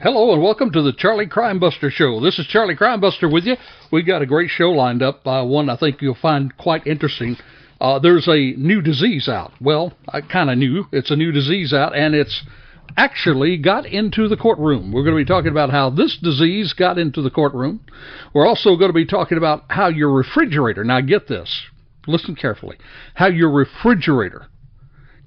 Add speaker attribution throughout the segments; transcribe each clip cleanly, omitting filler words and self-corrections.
Speaker 1: Hello and welcome to the Charlie Crimebuster Show. This is Charlie Crimebuster with you. We got a great show lined up, one I think you'll find quite interesting. There's a new disease out. Well, I kind of knew it's a new disease out, and it's actually got into the courtroom. We're going to be talking about how this disease got into the courtroom. We're also going to be talking about how your refrigerator, now get this, listen carefully, how your refrigerator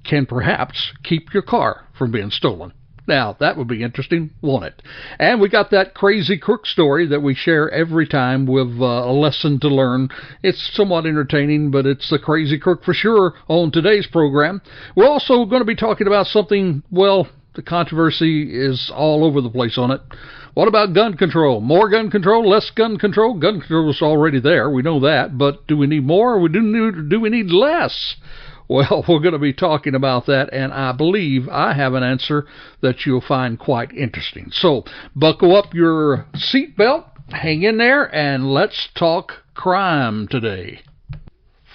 Speaker 1: can perhaps keep your car from being stolen. Now, that would be interesting, won't it? And we got that crazy crook story that we share every time with a lesson to learn. It's somewhat entertaining, but it's the crazy crook for sure on today's program. We're also going to be talking about something, well, the controversy is all over the place on it. What about gun control? More gun control, less gun control? Gun control is already there, we know that, but do we need more or do we need less? Well, we're going to be talking about that, and I believe I have an answer that you'll find quite interesting. So, buckle up your seatbelt, hang in there, and let's talk crime today.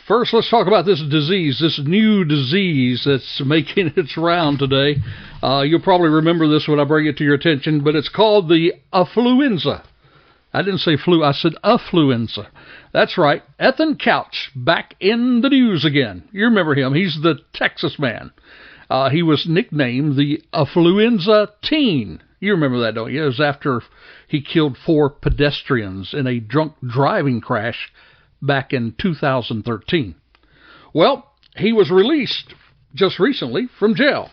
Speaker 1: First, let's talk about this disease, this new disease that's making its round today. You'll probably remember this when I bring it to your attention, but it's called the affluenza. I didn't say flu, I said affluenza. That's right, Ethan Couch back in the news again. You remember him, he's the Texas man. He was nicknamed the affluenza teen. You remember that, don't you? It was after he killed 4 pedestrians in a drunk driving crash back in 2013. Well, he was released just recently from jail.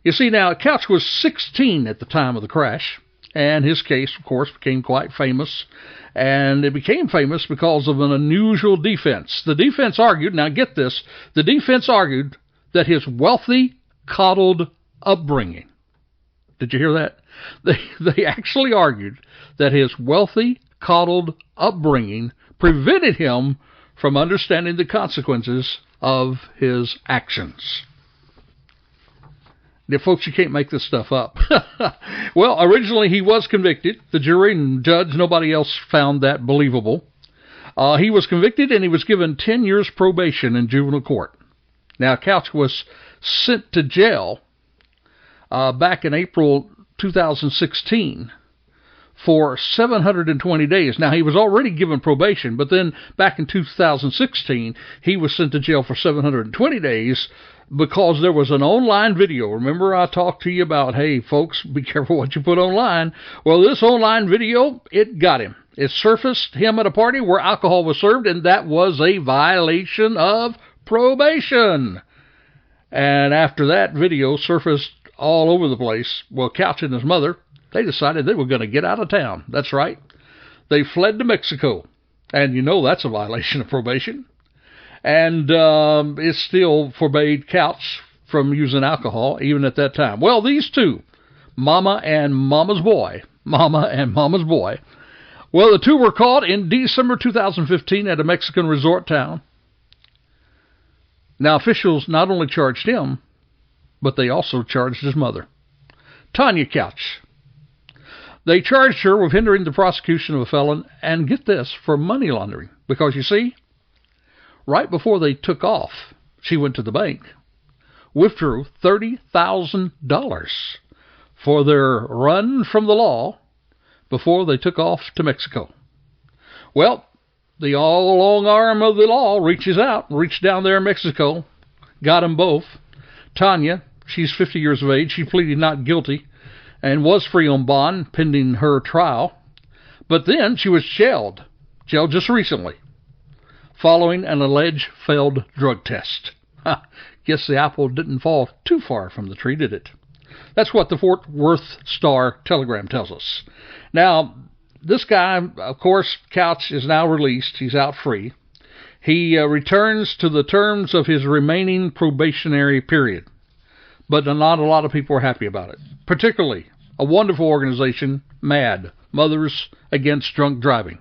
Speaker 1: You see, now, Couch was 16 at the time of the crash. And his case, of course, became quite famous. And it became famous because of an unusual defense. The defense argued, now get this, the defense argued that his wealthy, coddled upbringing. Did you hear that? They actually argued that his wealthy, coddled upbringing prevented him from understanding the consequences of his actions. Now, folks, you can't make this stuff up. Well, originally he was convicted. The jury and judge, nobody else found that believable. He was convicted and he was given 10 years probation in juvenile court. Now, Couch was sent to jail back in April 2016 for 720 days. Now, he was already given probation, but then back in 2016, he was sent to jail for 720 days because there was an online video. Remember I talked to you about, hey, folks, be careful what you put online. Well, this online video, it got him. It surfaced him at a party where alcohol was served, and that was a violation of probation. And after that video surfaced all over the place, well, Couch and his mother, they decided they were going to get out of town. That's right. They fled to Mexico. And you know that's a violation of probation. And it still forbade Couch from using alcohol, even at that time. Well, these two, Mama and Mama's boy. Well, the two were caught in December 2015 at a Mexican resort town. Now, officials not only charged him, but they also charged his mother, Tanya Couch. They charged her with hindering the prosecution of a felon, and get this, for money laundering. Because, you see, right before they took off, she went to the bank, withdrew $30,000 for their run from the law before they took off to Mexico. Well, the all-long arm of the law reached down there in Mexico, got them both. Tanya, she's 50 years of age, she pleaded not guilty and was free on bond pending her trial. But then she was jailed just recently, following an alleged failed drug test. Guess the apple didn't fall too far from the tree, did it? That's what the Fort Worth Star-Telegram tells us. Now, this guy, of course, Couch is now released. He's out free. He returns to the terms of his remaining probationary period. But not a lot of people are happy about it, particularly a wonderful organization, MAD, Mothers Against Drunk Driving.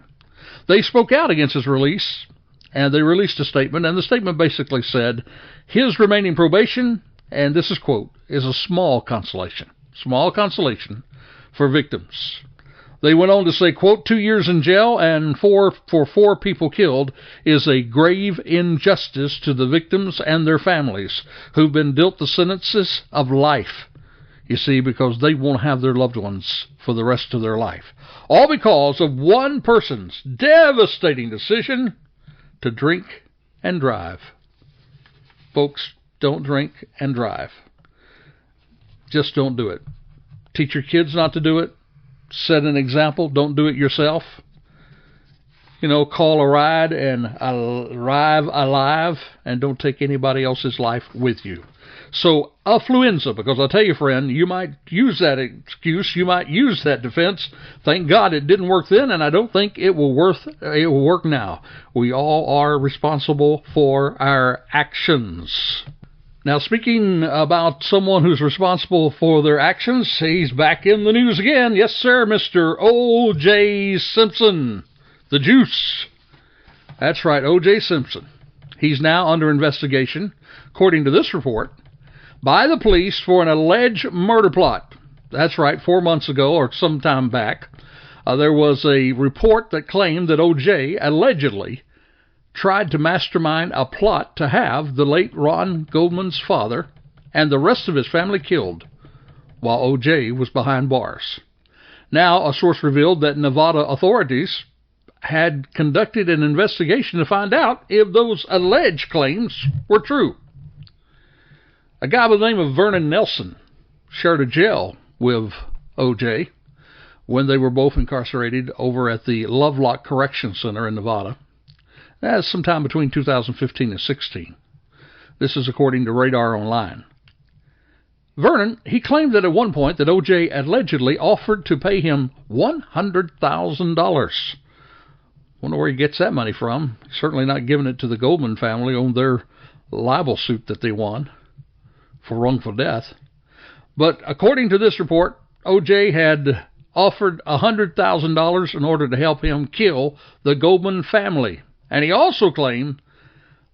Speaker 1: They spoke out against his release, and they released a statement, and the statement basically said his remaining probation and this is quote, is a small consolation for victims. They went on to say, quote, 2 years in jail and for 4 people killed is a grave injustice to the victims and their families who've been dealt the sentences of life. You see, because they won't have their loved ones for the rest of their life. All because of one person's devastating decision to drink and drive. Folks, don't drink and drive. Just don't do it. Teach your kids not to do it. Set an example. Don't do it yourself. You know, call a ride and arrive alive, and don't take anybody else's life with you. So, affluenza, because I'll tell you, friend, you might use that excuse, you might use that defense. Thank God it didn't work then, and I don't think it will work now. We all are responsible for our actions. Now, speaking about someone who's responsible for their actions, he's back in the news again. Yes, sir, Mr. O.J. Simpson, the juice. That's right, O.J. Simpson. He's now under investigation, according to this report, by the police for an alleged murder plot. That's right, 4 months ago or some time back, there was a report that claimed that O.J. allegedly tried to mastermind a plot to have the late Ron Goldman's father and the rest of his family killed while O.J. was behind bars. Now, a source revealed that Nevada authorities had conducted an investigation to find out if those alleged claims were true. A guy by the name of Vernon Nelson shared a jail with O.J. when they were both incarcerated over at the Lovelock Correction Center in Nevada. That's sometime between 2015 and 16. This is according to Radar Online. Vernon, he claimed that at one point that O.J. allegedly offered to pay him $100,000. Wonder where he gets that money from. Certainly not giving it to the Goldman family on their libel suit that they won for wrongful death. But according to this report, O.J. had offered $100,000 in order to help him kill the Goldman family. And he also claimed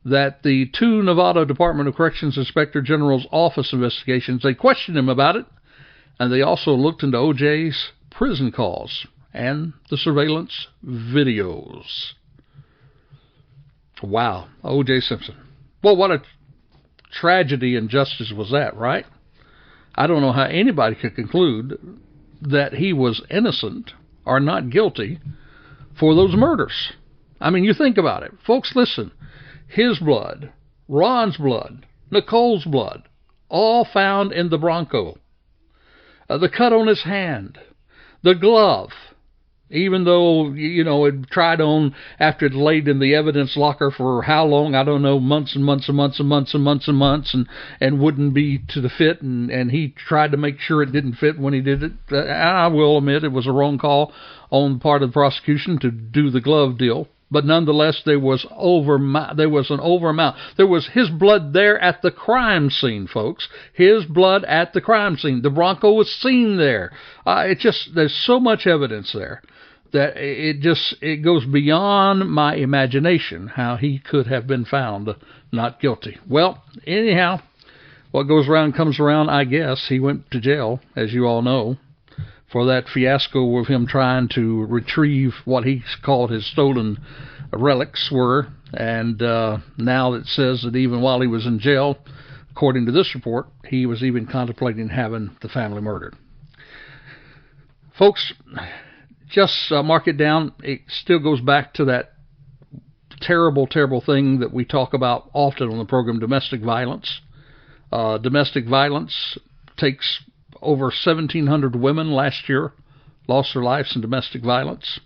Speaker 1: that the 2 Nevada Department of Corrections Inspector General's office investigations, they questioned him about it, and they also looked into O.J.'s prison calls and the surveillance videos. Wow, O.J. Simpson. Well, what a tragedy and justice was that, right? I don't know how anybody could conclude that he was innocent or not guilty for those murders. I mean, you think about it. Folks, listen. His blood, Ron's blood, Nicole's blood, all found in the Bronco. The cut on his hand, the glove, even though, you know, it tried on after it laid in the evidence locker for how long, I don't know, months and months and months and months and months and months, and wouldn't be to the fit, and he tried to make sure it didn't fit when he did it. I will admit it was a wrong call on the part of the prosecution to do the glove deal. But nonetheless, there was an overamount. There was his blood there at the crime scene, folks. His blood at the crime scene. The Bronco was seen there. There's so much evidence there that it goes beyond my imagination how he could have been found not guilty. Well, anyhow, what goes around comes around, I guess. He went to jail, as you all know, for that fiasco with him trying to retrieve what he called his stolen relics were. And now it says that even while he was in jail, according to this report, he was even contemplating having the family murdered. Folks, just mark it down. It still goes back to that terrible, terrible thing that we talk about often on the program, domestic violence. Domestic violence takes over 1,700 women last year lost their lives in domestic violence,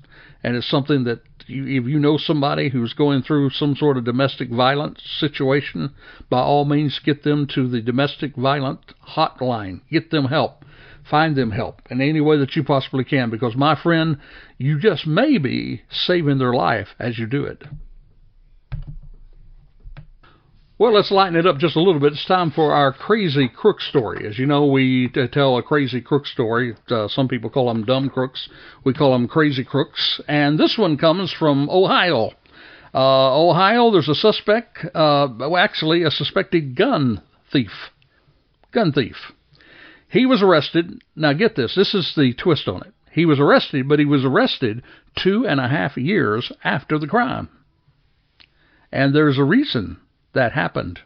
Speaker 1: and it's something that if you know somebody who's going through some sort of domestic violence situation, by all means get them to the domestic violence hotline. Get them help. Find them help in any way that you possibly can, because, my friend, you just may be saving their life as you do it. Well, let's lighten it up just a little bit. It's time for our crazy crook story. As you know, we tell a crazy crook story. Some people call them dumb crooks. We call them crazy crooks. And this one comes from Ohio. Ohio, there's a suspect, actually a suspected gun thief. gun thief. He was arrested. Now get this. This is the twist on it. He was arrested, but he was arrested 2.5 years after the crime. And there's a reason that happened.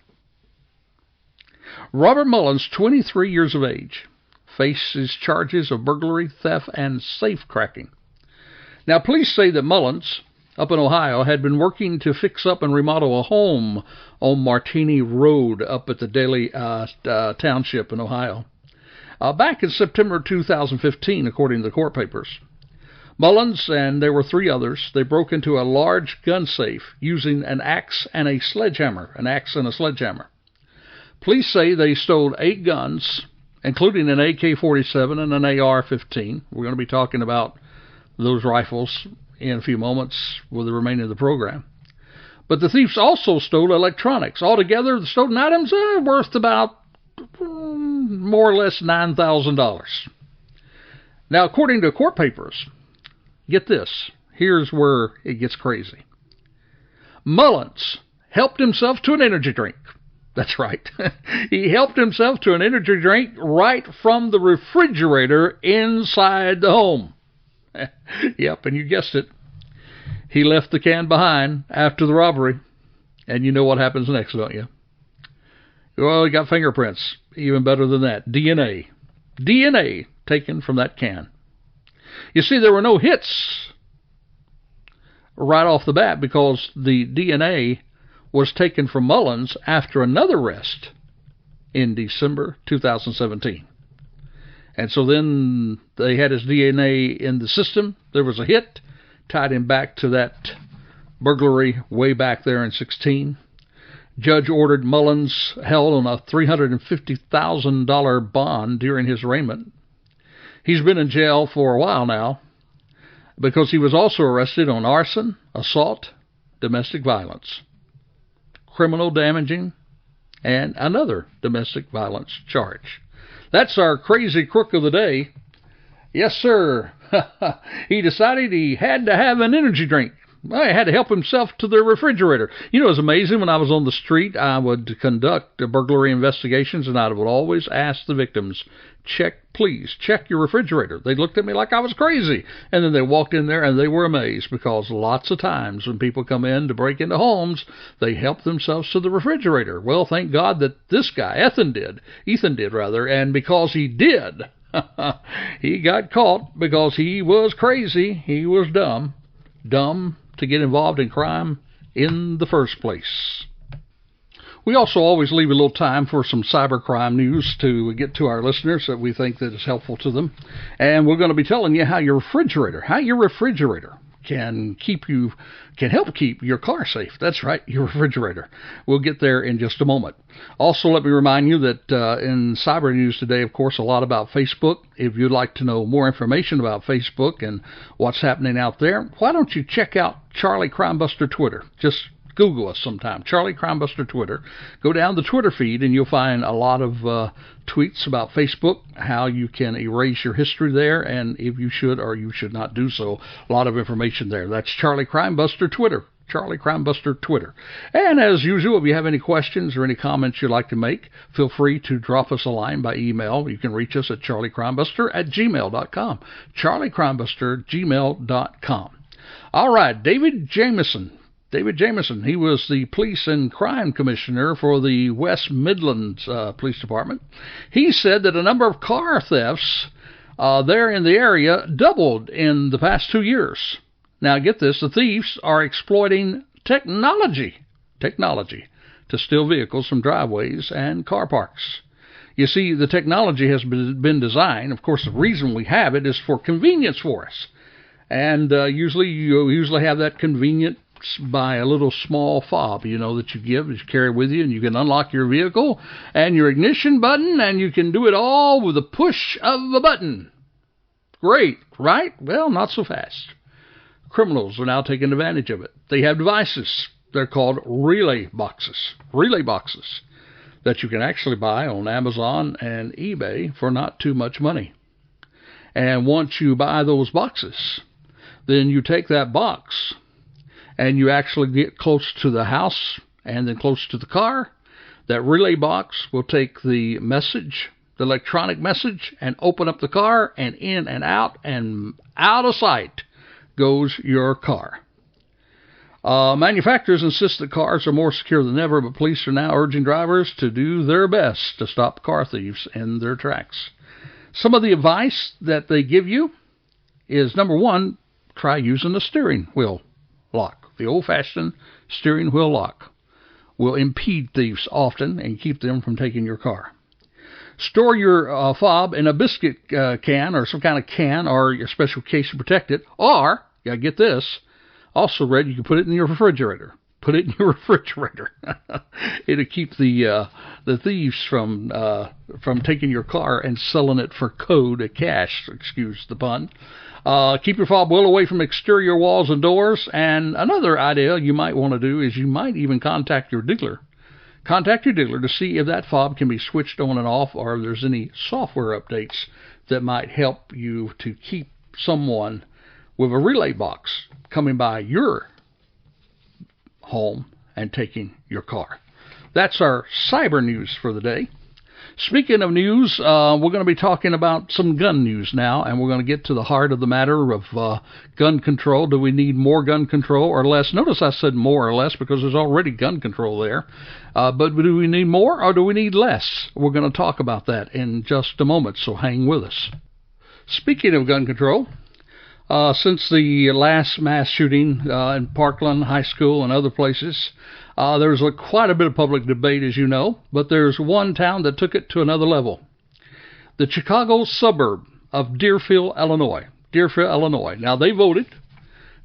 Speaker 1: Robert Mullins, 23 years of age, faces charges of burglary, theft, and safe cracking. Now, police say that Mullins, up in Ohio, had been working to fix up and remodel a home on Martini Road up at the Daly Township in Ohio. Back in September 2015, according to the court papers. Mullins and there were 3 others. They broke into a large gun safe using an axe and a sledgehammer. Police say they stole 8 guns, including an AK-47 and an AR-15. We're going to be talking about those rifles in a few moments with the remainder of the program. But the thieves also stole electronics. Altogether, the stolen items are worth about more or less $9,000. Now, according to court papers, get this. Here's where it gets crazy. Mullins helped himself to an energy drink. That's right. He helped himself to an energy drink right from the refrigerator inside the home. Yep, and you guessed it. He left the can behind after the robbery. And you know what happens next, don't you? Well, he got fingerprints. Even better than that. DNA. DNA taken from that can. You see, there were no hits right off the bat because the DNA was taken from Mullins after another arrest in December 2017. And so then they had his DNA in the system. There was a hit, tied him back to that burglary way back there in 16. Judge ordered Mullins held on a $350,000 bond during his arraignment. He's been in jail for a while now because he was also arrested on arson, assault, domestic violence, criminal damaging, and another domestic violence charge. That's our crazy crook of the day. Yes, sir. He decided he had to have an energy drink. Well, he had to help himself to the refrigerator. You know, it's amazing. When I was on the street, I would conduct burglary investigations, and I would always ask the victims, please check your refrigerator. They looked at me like I was crazy. And then they walked in there, and they were amazed because lots of times when people come in to break into homes, they help themselves to the refrigerator. Well, thank God that this guy, Ethan did, and because he did, he got caught because he was crazy. He was dumb to get involved in crime in the first place. We also always leave a little time for some cybercrime news to get to our listeners that we think that is helpful to them. And we're going to be telling you how your refrigerator can help keep your car safe. That's right, your refrigerator. We'll get there in just a moment. Also, let me remind you that in cyber news today, of course, a lot about Facebook. If you'd like to know more information about Facebook and what's happening out there, why don't you check out Charlie Crimebuster Twitter? Just Google us sometime, Charlie Crimebuster Twitter. Go down the Twitter feed and you'll find a lot of tweets about Facebook, how you can erase your history there, and if you should or you should not do so. A lot of information there. That's Charlie Crimebuster Twitter. Charlie Crimebuster Twitter. And as usual, if you have any questions or any comments you'd like to make, feel free to drop us a line by email. You can reach us at charliecrimebuster@gmail.com. charliecrimebuster@gmail.com. All right, David Jameson, he was the Police and Crime Commissioner for the West Midlands Police Department. He said that a number of car thefts there in the area doubled in the past 2 years. Now get this, the thieves are exploiting technology to steal vehicles from driveways and car parks. You see, the technology has been designed, of course the reason we have it is for convenience for us. And you have that convenience by a little small fob, that you carry with you, and you can unlock your vehicle and your ignition button, and you can do it all with a push of a button. Great, right? Well, not so fast. Criminals are now taking advantage of it. They have devices. They're called relay boxes that you can actually buy on Amazon and eBay for not too much money. And once you buy those boxes, then you take that box and you actually get close to the house and then close to the car. That relay box will take the electronic message, and open up the car, and in and out of sight goes your car. Manufacturers insist that cars are more secure than ever, but police are now urging drivers to do their best to stop car thieves in their tracks. Some of the advice that they give you is, number one, try using a steering wheel lock. The old-fashioned steering wheel lock will impede thieves often and keep them from taking your car. Store your fob in a biscuit can or some kind of can or your special case to protect it. Or, get this, also read, you can put it in your refrigerator. Put it in your refrigerator. It'll keep the thieves from taking your car and selling it for cash. Excuse the pun. Keep your fob well away from exterior walls and doors. And another idea you might want to do is you might even contact your dealer. Contact your dealer to see if that fob can be switched on and off, or if there's any software updates that might help you to keep someone with a relay box coming by your home and taking your car. That's our cyber news for the day. Speaking of news, we're going to be talking about some gun news now, and we're going to get to the heart of the matter of gun control. Do we need more gun control or less? Notice I said more or less because there's already gun control there. But do we need more or do we need less? We're going to talk about that in just a moment, so hang with us. Speaking of gun control, since the last mass shooting in Parkland High School and other places, there's quite a bit of public debate, as you know, but there's one town that took it to another level. The Chicago suburb of Deerfield, Illinois. Now, they voted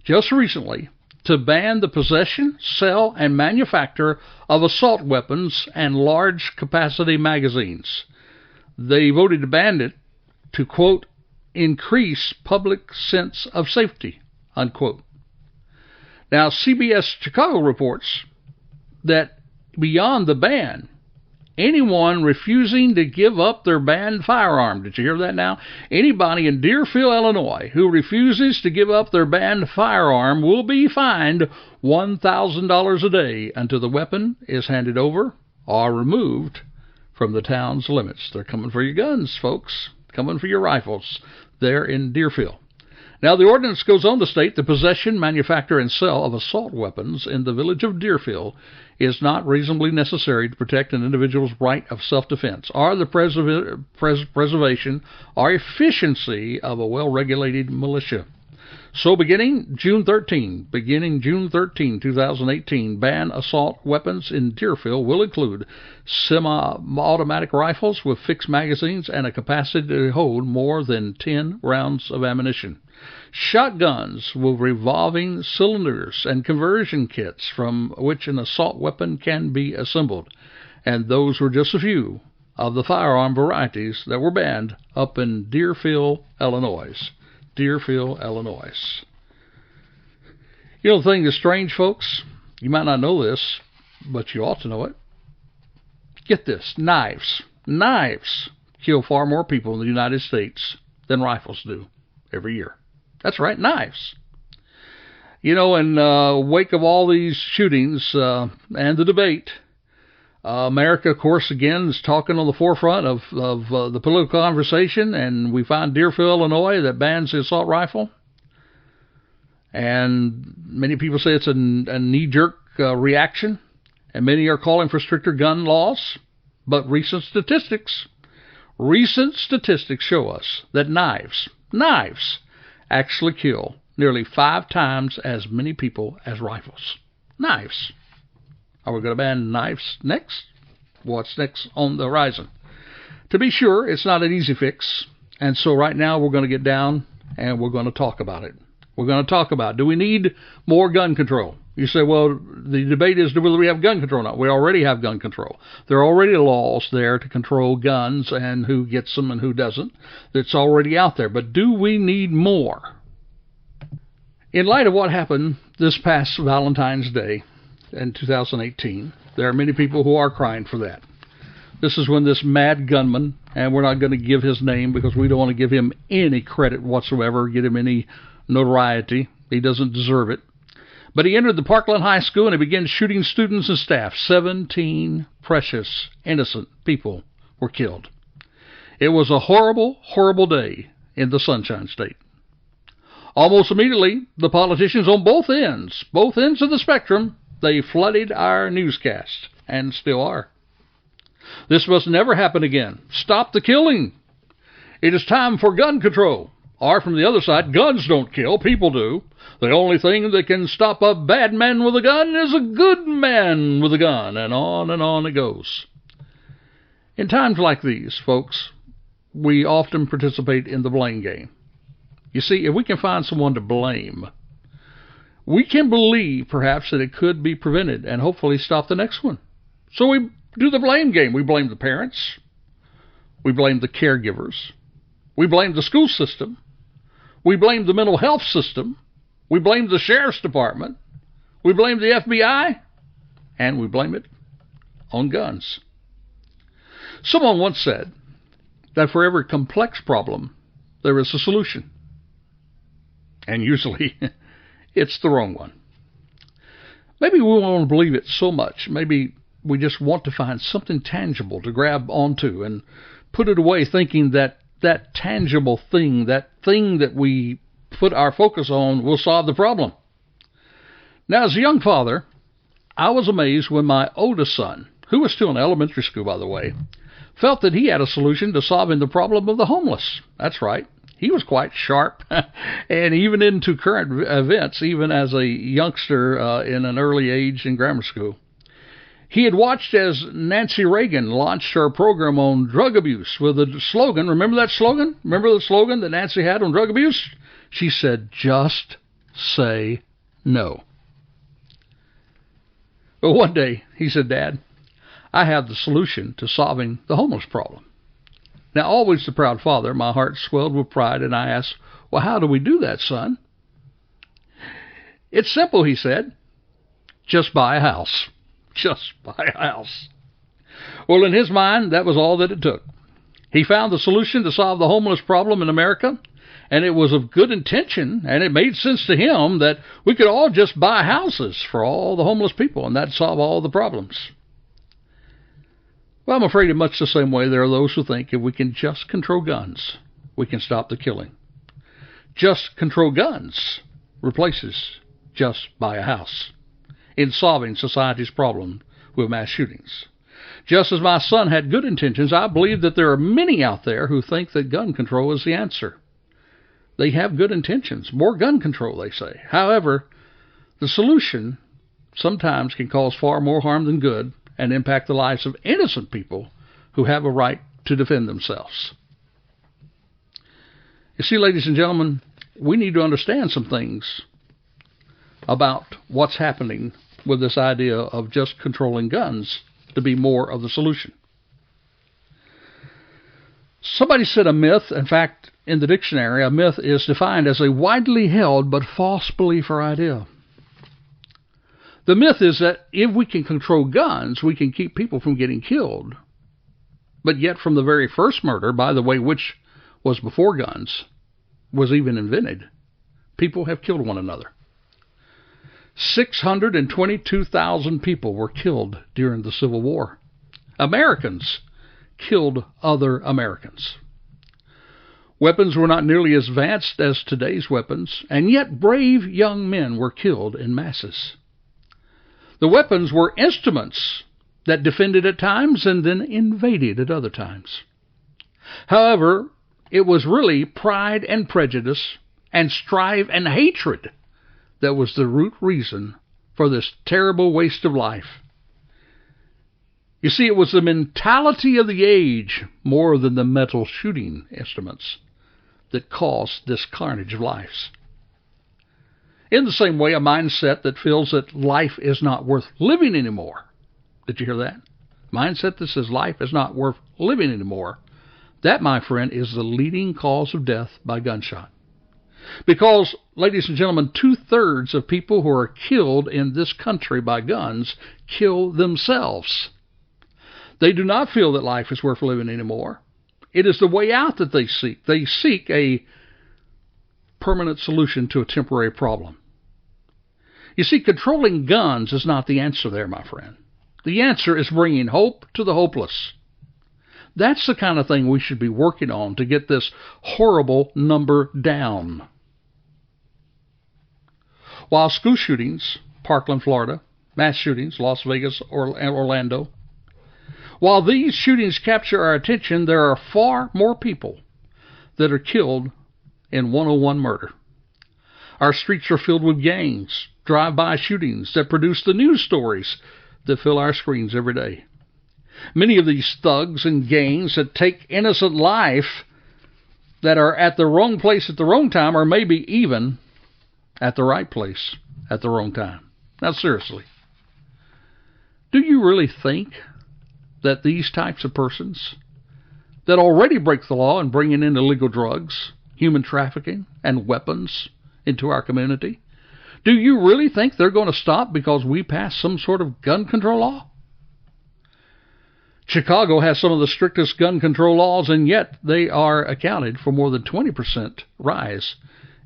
Speaker 1: just recently to ban the possession, sale, and manufacture of assault weapons and large-capacity magazines. They voted to ban it to, quote, increase public sense of safety, unquote. Now, CBS Chicago reports that beyond the ban, anyone refusing to give up their banned firearm, did you hear that now? Anybody in Deerfield, Illinois, who refuses to give up their banned firearm will be fined $1,000 a day until the weapon is handed over or removed from the town's limits. They're coming for your guns, folks. Coming for your rifles there in Deerfield. Now, the ordinance goes on to state the possession, manufacture, and sale of assault weapons in the village of Deerfield is not reasonably necessary to protect an individual's right of self-defense or the preservation or efficiency of a well-regulated militia. So beginning June 13, 2018, ban assault weapons in Deerfield will include semi-automatic rifles with fixed magazines and a capacity to hold more than 10 rounds of ammunition. Shotguns with revolving cylinders and conversion kits from which an assault weapon can be assembled. And those were just a few of the firearm varieties that were banned up in Deerfield, Illinois. Deerfield, Illinois. You know, the thing that's strange, folks, you might not know this, but you ought to know it. Get this, knives. Knives kill far more people in the United States than rifles do every year. That's right, knives. You know, in wake of all these shootings and the debate, America, of course, again, is talking on the forefront of the political conversation, and we find Deerfield, Illinois, that bans the assault rifle. And many people say it's a knee-jerk reaction, and many are calling for stricter gun laws. But recent statistics show us that knives actually kill nearly 5 times as many people as rifles. Knives. Are we going to ban knives next? What's next on the horizon? To be sure, it's not an easy fix, and so right now we're going to get down and we're going to talk about it. We're going to talk about, do we need more gun control? You say, well, the debate is whether we have gun control or not. We already have gun control. There are already laws there to control guns and who gets them and who doesn't. That's already out there. But do we need more? In light of what happened this past Valentine's Day in 2018, there are many people who are crying for that. This is when this mad gunman, and we're not going to give his name because we don't want to give him any credit whatsoever, get him any notoriety. He doesn't deserve it. But he entered the Parkland High School and he began shooting students and staff. 17 precious, innocent people were killed. It was a horrible, horrible day in the Sunshine State. Almost immediately, the politicians on both ends of the spectrum, they flooded our newscasts, and still are. This must never happen again. Stop the killing. It is time for gun control. Or from the other side, guns don't kill, people do. The only thing that can stop a bad man with a gun is a good man with a gun, and on it goes. In times like these, folks, we often participate in the blame game. You see, if we can find someone to blame, we can believe perhaps that it could be prevented and hopefully stop the next one. So we do the blame game. We blame the parents. We blame the caregivers. We blame the school system. We blame the mental health system. We blame the sheriff's department. We blame the FBI. And we blame it on guns. Someone once said that for every complex problem, there is a solution. And usually, it's the wrong one. Maybe we won't believe it so much. Maybe we just want to find something tangible to grab onto and put it away, thinking that that tangible thing, that thing that we put our focus on, will solve the problem. Now, as a young father, I was amazed when my oldest son, who was still in elementary school, by the way, felt that he had a solution to solving the problem of the homeless. That's right. He was quite sharp, and even into current events, even as a youngster in an early age in grammar school. He had watched as Nancy Reagan launched her program on drug abuse with a slogan. Remember that slogan? Remember the slogan that Nancy had on drug abuse? She said, "Just say no." But one day, he said, "Dad, I have the solution to solving the homeless problem." Now, always the proud father, my heart swelled with pride, and I asked, "Well, how do we do that, son?" "It's simple," he said. "Just buy a house. Just buy a house." Well, in his mind, that was all that it took. He found the solution to solve the homeless problem in America, and it was of good intention, and it made sense to him that we could all just buy houses for all the homeless people, and that'd solve all the problems. Well, I'm afraid in much the same way there are those who think if we can just control guns, we can stop the killing. Just control guns replaces just buy a house in solving society's problem with mass shootings. Just as my son had good intentions, I believe that there are many out there who think that gun control is the answer. They have good intentions, more gun control, they say. However, the solution sometimes can cause far more harm than good and impact the lives of innocent people who have a right to defend themselves. You see, ladies and gentlemen, we need to understand some things about what's happening with this idea of just controlling guns to be more of the solution. Somebody said a myth, in fact, in the dictionary, a myth is defined as a widely held but false belief or idea. The myth is that if we can control guns, we can keep people from getting killed. But yet from the very first murder, by the way, which was before guns was even invented, people have killed one another. 622,000 people were killed during the Civil War. Americans killed other Americans. Weapons were not nearly as advanced as today's weapons, and yet brave young men were killed in masses. The weapons were instruments that defended at times and then invaded at other times. However, it was really pride and prejudice and strife and hatred that was the root reason for this terrible waste of life. You see, it was the mentality of the age more than the metal shooting instruments that caused this carnage of lives. In the same way, a mindset that feels that life is not worth living anymore. Did you hear that? Mindset that says life is not worth living anymore. That, my friend, is the leading cause of death by gunshot. Because, ladies and gentlemen, 2/3 of people who are killed in this country by guns kill themselves. They do not feel that life is worth living anymore. It is the way out that they seek. They seek a permanent solution to a temporary problem. You see, controlling guns is not the answer there, my friend. The answer is bringing hope to the hopeless. That's the kind of thing we should be working on to get this horrible number down. While school shootings, Parkland, Florida, mass shootings, Las Vegas, Orlando, while these shootings capture our attention, there are far more people that are killed in 101 murder. Our streets are filled with gangs, drive-by shootings that produce the news stories that fill our screens every day. Many of these thugs and gangs that take innocent life that are at the wrong place at the wrong time, or maybe even at the right place at the wrong time. Now, seriously, do you really think that these types of persons that already break the law and bring in illegal drugs, human trafficking, and weapons into our community, do you really think they're going to stop because we pass some sort of gun control law? Chicago has some of the strictest gun control laws, and yet they are accounted for more than 20% rise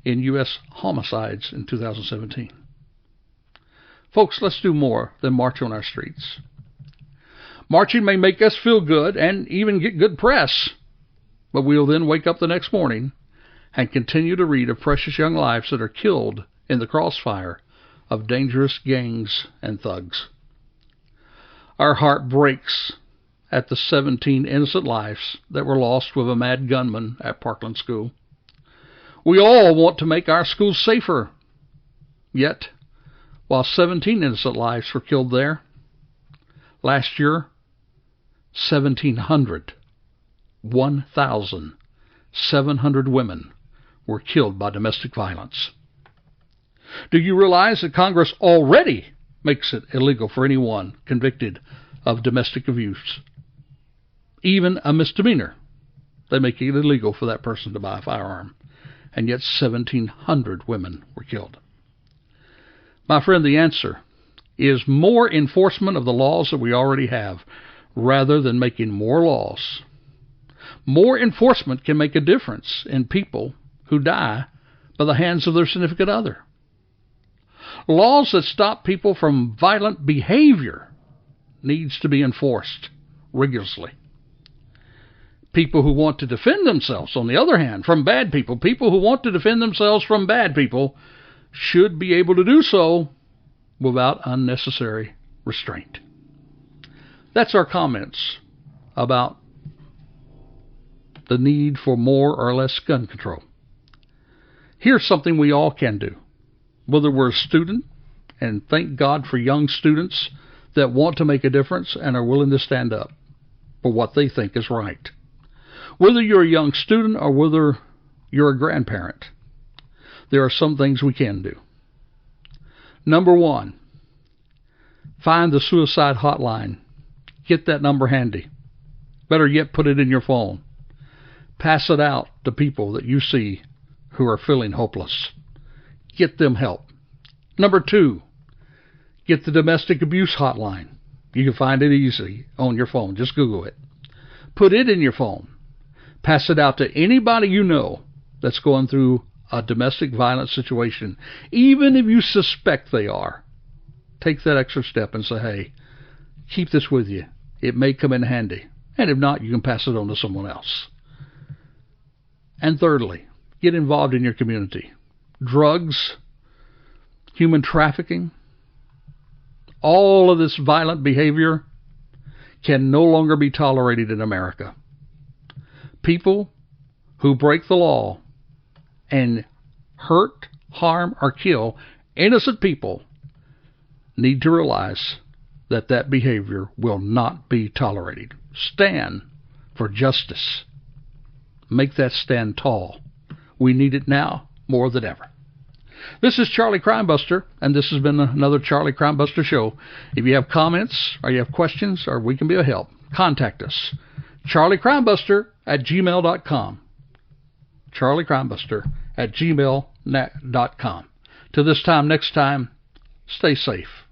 Speaker 1: in U.S. homicides in 2017. Folks, let's do more than march on our streets. Marching may make us feel good and even get good press, but we'll then wake up the next morning and continue to read of precious young lives that are killed in the crossfire of dangerous gangs and thugs. Our heart breaks at the 17 innocent lives that were lost with a mad gunman at Parkland School. We all want to make our schools safer. Yet, while 17 innocent lives were killed there, last year, 1,700 women were killed by domestic violence. Do you realize that Congress already makes it illegal for anyone convicted of domestic abuse? Even a misdemeanor, they make it illegal for that person to buy a firearm. And yet 1,700 women were killed. My friend, the answer is more enforcement of the laws that we already have, rather than making more laws. More enforcement can make a difference in people who die by the hands of their significant other. Laws that stop people from violent behavior needs to be enforced rigorously. People who want to defend themselves, on the other hand, from bad people, people who want to defend themselves from bad people, should be able to do so without unnecessary restraint. That's our comments about the need for more or less gun control. Here's something we all can do. Whether we're a student, and thank God for young students that want to make a difference and are willing to stand up for what they think is right. Whether you're a young student or whether you're a grandparent, there are some things we can do. Number one, find the suicide hotline. Get that number handy. Better yet, put it in your phone. Pass it out to people that you see who are feeling hopeless. Get them help. Number two, get the domestic abuse hotline. You can find it easy on your phone. Just Google it. Put it in your phone. Pass it out to anybody you know that's going through a domestic violence situation. Even if you suspect they are, take that extra step and say, hey, keep this with you. It may come in handy. And if not, you can pass it on to someone else. And thirdly, get involved in your community. Drugs, human trafficking, all of this violent behavior can no longer be tolerated in America. People who break the law and hurt, harm, or kill innocent people need to realize that that behavior will not be tolerated. Stand for justice. Make that stand tall. We need it now more than ever. This is Charlie Crimebuster, and this has been another Charlie Crimebuster show. If you have comments or you have questions or we can be of help, contact us. CharlieCrimebuster@gmail.com. CharlieCrimebuster@gmail.com. Till this time next time, stay safe.